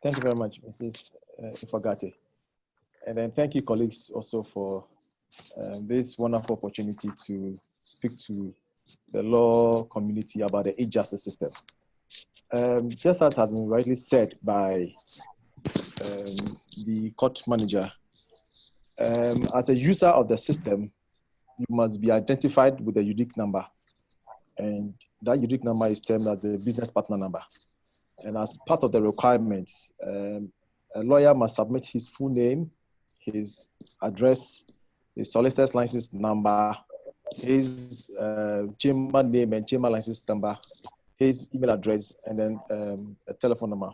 Thank you very much, Mrs. Efua. And then thank you, colleagues, also for this wonderful opportunity to speak to the law community about the e-justice system. Just as has been rightly said by the court manager, as a user of the system, you must be identified with a unique number. And that unique number is termed as the business partner number. And as part of the requirements, a lawyer must submit his full name, his address, his solicitor's license number, his chamber name and chamber license number, his email address, and then a telephone number.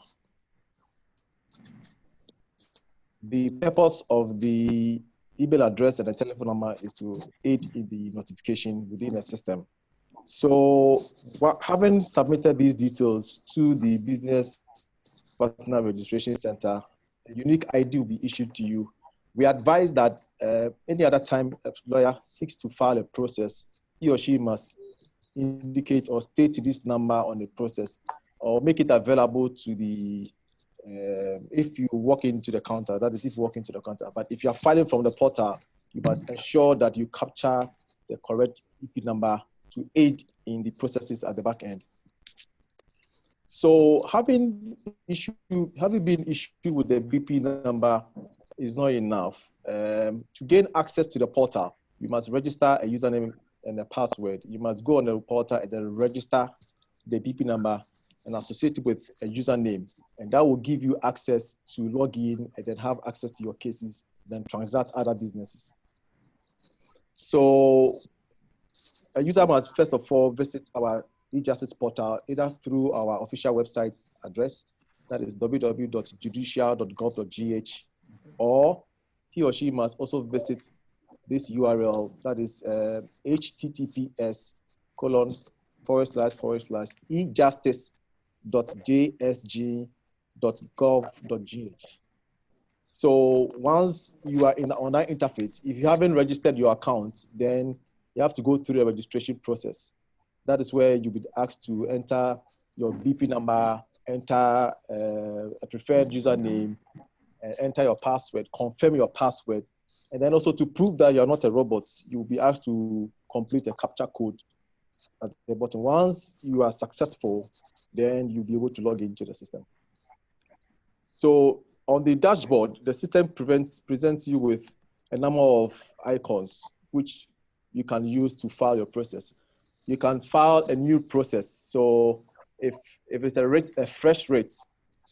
The purpose of the email address and the telephone number is to aid in the notification within the system. So, having submitted these details to the Business Partner Registration Center, a unique ID will be issued to you. We advise that any other time a lawyer seeks to file a process, he or she must indicate or state this number on the process or make it available to the, if you walk into the counter, that is if you walk into the counter. But if you are filing from the portal, you must ensure that you capture the correct EP number to aid in the processes at the back end. So having been issued with the BP number is not enough. To gain access to the portal, you must register a username and a password. You must go on the portal and then register the BP number and associate it with a username. And that will give you access to log in and then have access to your cases, then transact other businesses. So a user must first of all visit our e-justice portal either through our official website address, that is www.judicial.gov.gh, or he or she must also visit this URL, that is https://ejustice.jsg.gov.gh. So once you are in the online interface, if you haven't registered your account, then you have to go through the registration process. That is where you'll be asked to enter your BP number, enter a preferred username, enter your password, confirm your password, and then also to prove that you're not a robot, you'll be asked to complete a captcha code at the bottom. Once you are successful, then you'll be able to log into the system. So on the dashboard, the system presents you with a number of icons, which you can use to file your process. You can file a new process. So if it's a fresh rate,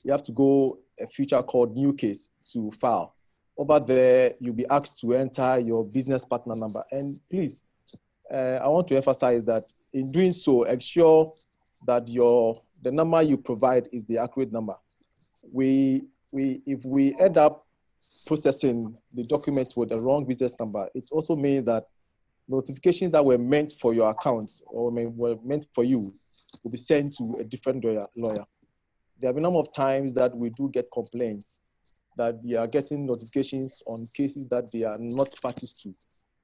you have to go a feature called new case to file. Over there, you'll be asked to enter your business partner number. And please, I want to emphasize that in doing so, ensure that the number you provide is the accurate number. If we end up processing the document with the wrong business number, it also means that notifications that were meant for your account or were meant for you will be sent to a different lawyer. There have been a number of times that we do get complaints that we are getting notifications on cases that they are not parties to.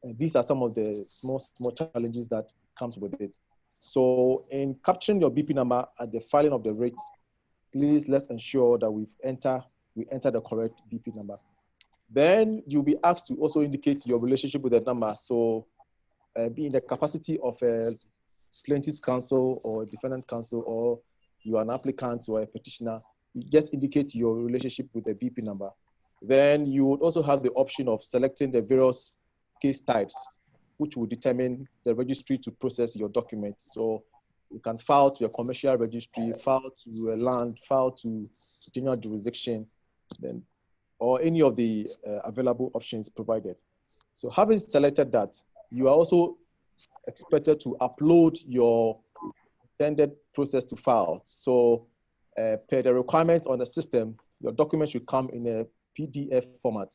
And these are some of the small challenges that comes with it. So in capturing your BP number at the filing of the rates, please let's ensure that we enter the correct BP number. Then you'll be asked to also indicate your relationship with the number. So be in the capacity of a plaintiff's counsel or defendant counsel, or you are an applicant or a petitioner, you just indicate your relationship with the BP number. Then you would also have the option of selecting the various case types, which will determine the registry to process your documents. So you can file to a commercial registry, file to a land, file to general jurisdiction, then, or any of the available options provided. So having selected that, you are also expected to upload your intended process to file. So per the requirement on the system, your document should come in a PDF format.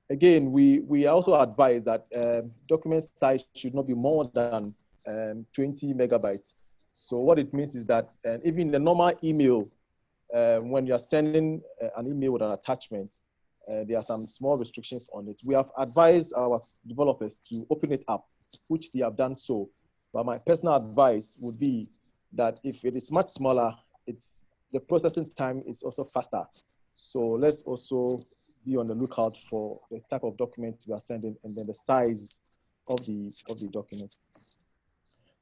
Again, we also advise that document size should not be more than 20 megabytes. So what it means is that even the normal email, when you're sending an email with an attachment, there are some small restrictions on it. We have advised our developers to open it up, which they have done so. But my personal advice would be that if it is much smaller, it's the processing time is also faster. So let's also be on the lookout for the type of document we are sending and then the size of the document.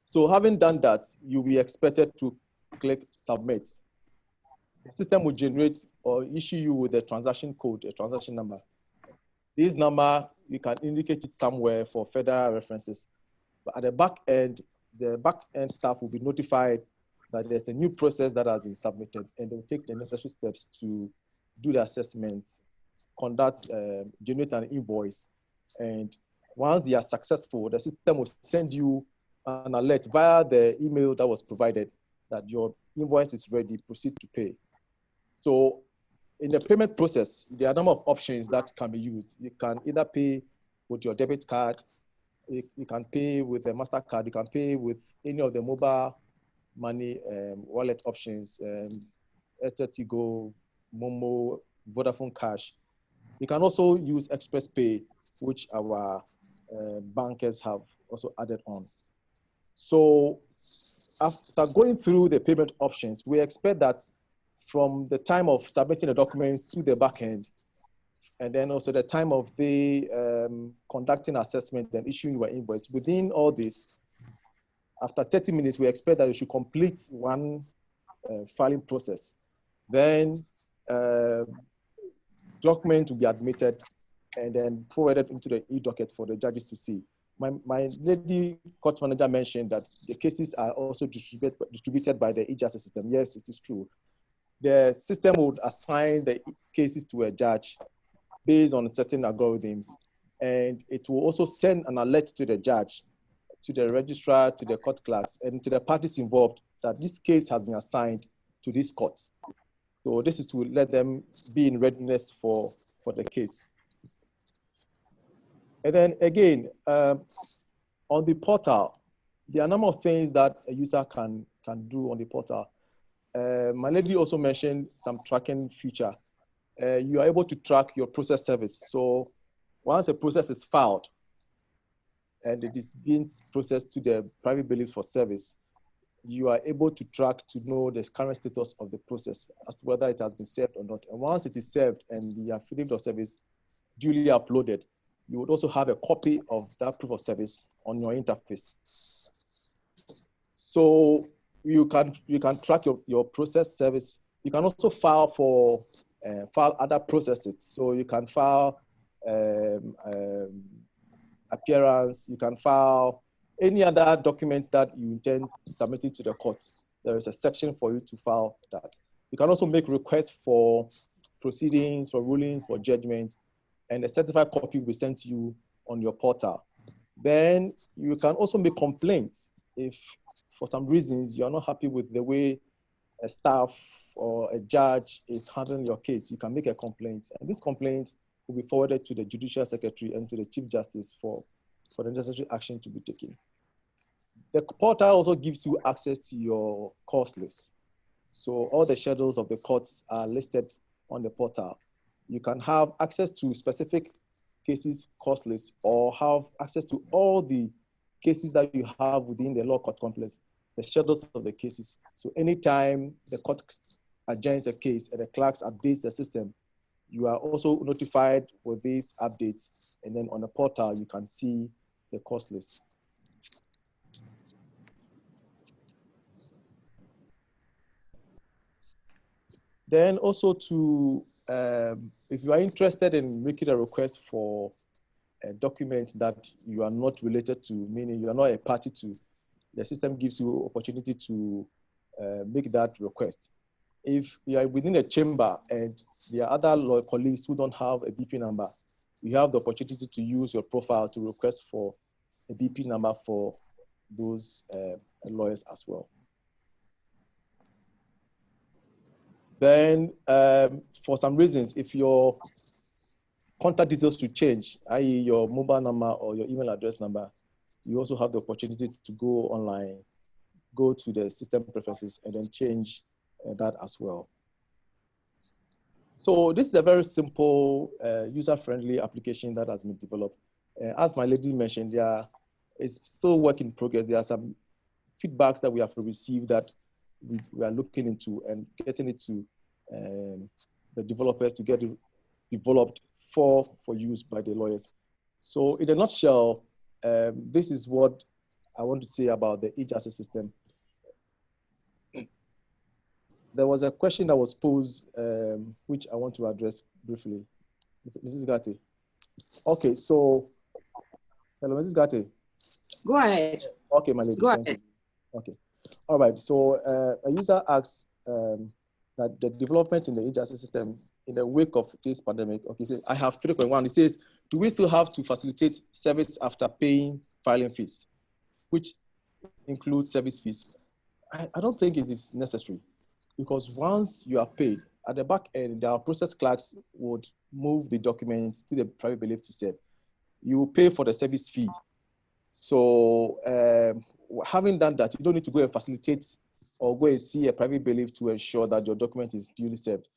So having done that, you'll be expected to click submit. The system will generate or issue you with a transaction code, a transaction number. This number, you can indicate it somewhere for further references. But at the back end staff will be notified that there's a new process that has been submitted, and they'll take the necessary steps to do the assessment, conduct, generate an invoice. And once they are successful, the system will send you an alert via the email that was provided that your invoice is ready, proceed to pay. So in the payment process, there are a number of options that can be used. You can either pay with your debit card, you can pay with a MasterCard, you can pay with any of the mobile money wallet options, Tigo, Momo, Vodafone Cash. You can also use Express Pay, which our bankers have also added on. So after going through the payment options, we expect that from the time of submitting the documents to the backend, and then also the time of the conducting assessment and issuing your invoice, within all this, after 30 minutes, we expect that you should complete one filing process. Then document will be admitted and then forwarded into the e-docket for the judges to see. My lady court manager mentioned that the cases are also distributed by the e-justice system. Yes, it is true. The system would assign the cases to a judge based on certain algorithms, and it will also send an alert to the judge, to the registrar, to the court clerks, and to the parties involved that this case has been assigned to this court. So this is to let them be in readiness for the case. And then again, on the portal, there are a number of things that a user can do on the portal. My lady also mentioned some tracking feature. You are able to track your process service. So once a process is filed and it is being processed to the private billings for service, you are able to track to know the current status of the process as to whether it has been served or not. And once it is served and the affidavit of service duly uploaded, you would also have a copy of that proof of service on your interface. So you can track your process service. You can also file other processes. So you can file appearance, you can file any other documents that you intend submitting to the court. There is a section for you to file that. You can also make requests for proceedings, for rulings, for judgment, and a certified copy will be sent to you on your portal. Then you can also make complaints if for some reasons you are not happy with the way a staff or a judge is handling your case. You can make a complaint, and this complaint will be forwarded to the Judicial Secretary and to the Chief Justice for the necessary action to be taken. The portal also gives you access to your course list. So all the schedules of the courts are listed on the portal. You can have access to specific cases course list or have access to all the cases that you have within the law court complex, the schedules of the cases. So anytime the court adjourns a case and the clerks updates the system, you are also notified with these updates. And then on the portal, you can see the course list. Then also if you are interested in making a request for a document that you are not related to, meaning you are not a party to, the system gives you opportunity to make that request. If you are within a chamber and there are other lawyer colleagues who don't have a BP number, you have the opportunity to use your profile to request for a BP number for those lawyers as well. Then for some reasons, if your contact details should change, i.e. your mobile number or your email address number, you also have the opportunity to go online, go to the system preferences and then change that as well. So this is a very simple, user-friendly application that has been developed. As my lady mentioned, it's still work in progress. There are some feedbacks that we have received that we are looking into and getting it to the developers to get it developed for use by the lawyers. So in a nutshell, this is what I want to say about the e-justice system. There was a question that was posed, which I want to address briefly. Mrs. Ghartey. Okay, so, hello, Mrs. Ghartey. Go ahead. Okay, my lady. Go ahead. Okay. All right, so a user asks that the development in the e-justice system in the wake of this pandemic, okay, so I have 3.1. It says, do we still have to facilitate service after paying filing fees, which includes service fees? I don't think it is necessary, because once you are paid, at the back end, our process clerks would move the documents to the private bailiff to serve. You will pay for the service fee. So having done that, you don't need to go and facilitate or go and see a private bailiff to ensure that your document is duly served.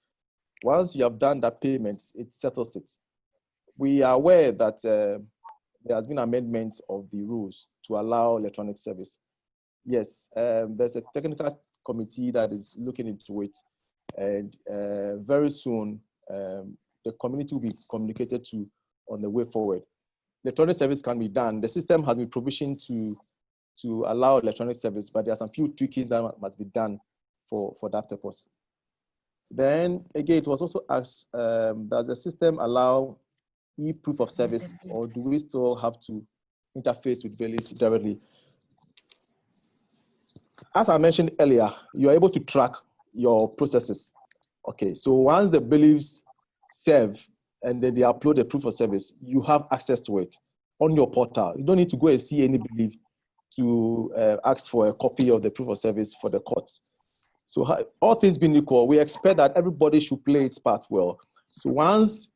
Once you have done that payment, it settles it. We are aware that there has been amendments of the rules to allow electronic service. Yes, there's a technical committee that is looking into it, and very soon the community will be communicated to on the way forward. Electronic service can be done. The system has been provisioned to allow electronic service, but there are some few tweaks that must be done for that purpose. Then again, it was also asked, does the system allow e-proof of service, or do we still have to interface with bailiffs directly? As I mentioned earlier, you are able to track your processes. Okay, so once the bailiffs serve and then they upload the proof of service, you have access to it on your portal. You don't need to go and see any bailiff to ask for a copy of the proof of service for the courts. So all things being equal, we expect that everybody should play its part well. So once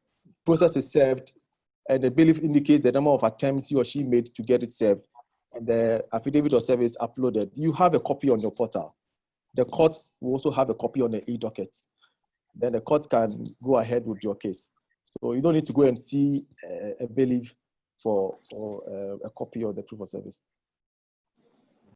process is served and the bailiff indicates the number of attempts he or she made to get it served, and the affidavit of service uploaded, you have a copy on your portal. The court will also have a copy on the e-docket. Then the court can go ahead with your case. So you don't need to go and see a bailiff for a copy of the proof of service.